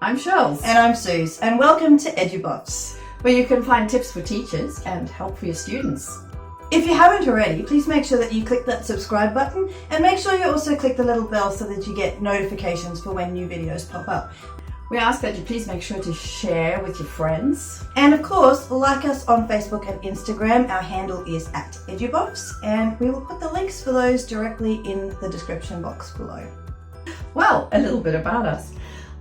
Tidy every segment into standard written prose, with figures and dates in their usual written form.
I'm Charles. And I'm Suze, and welcome to EduBofs, where you can find tips for teachers and help for your students. If you haven't already, please make sure that you click that subscribe button and make sure you also click the little bell so that you get notifications for when new videos pop up. We ask that you please make sure to share with your friends. And of course, like us on Facebook and Instagram. Our handle is @EduBofs, and we will put the links for those directly in the description box below. Well, a little bit about us.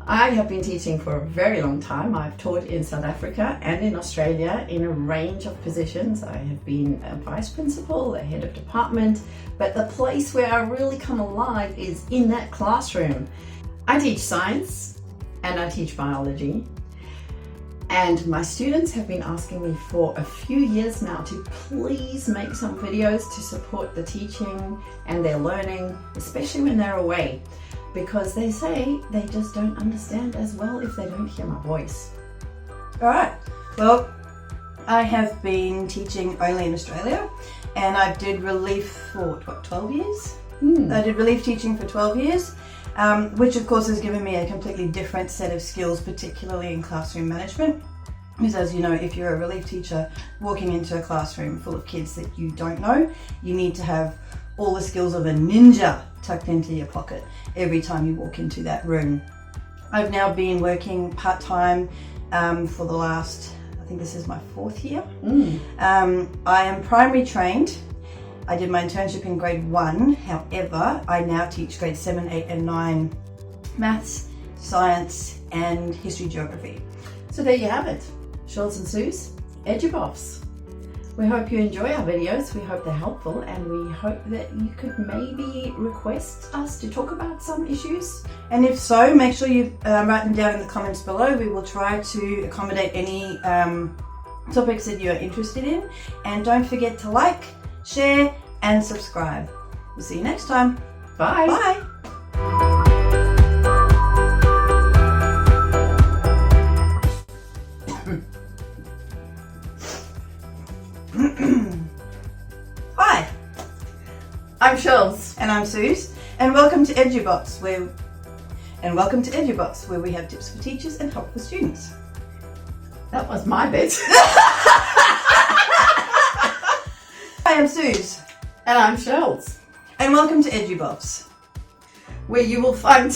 I have been teaching for a very long time. I've taught in South Africa and in Australia in a range of positions. I have been a vice principal, a head of department, but the place where I really come alive is in that classroom. I teach science and I teach biology. And my students have been asking me for a few years now to please make some videos to support the teaching and their learning, especially when they're away, because they say they just don't understand as well if they don't hear my voice. All right, well, I have been teaching only in Australia, and I did relief for 12 years? I did relief teaching for 12 years, which of course has given me a completely different set of skills, particularly in classroom management. Because as you know, if you're a relief teacher walking into a classroom full of kids that you don't know, you need to have all the skills of a ninja tucked into your pocket every time you walk into that room. I've now been working part-time for the last, I think this is my 4th year. I am primary trained. I did my internship in grade 1, however, I now teach grade 7, 8 and 9 maths, science and history geography. So there you have it, Charles and Suze, EduBofs. We hope you enjoy our videos, we hope they're helpful, and we hope that you could maybe request us to talk about some issues. And if so, make sure you write them down in the comments below. We will try to accommodate any topics that you're interested in. And don't forget to like, share and subscribe. We'll see you next time. Bye. Bye. Hi, I'm Charles. and I'm Suze, and welcome to EduBofs, where we have tips for teachers and help for students. That was my bit. I am Suze, And I'm Charles, and welcome to EduBofs, where you will find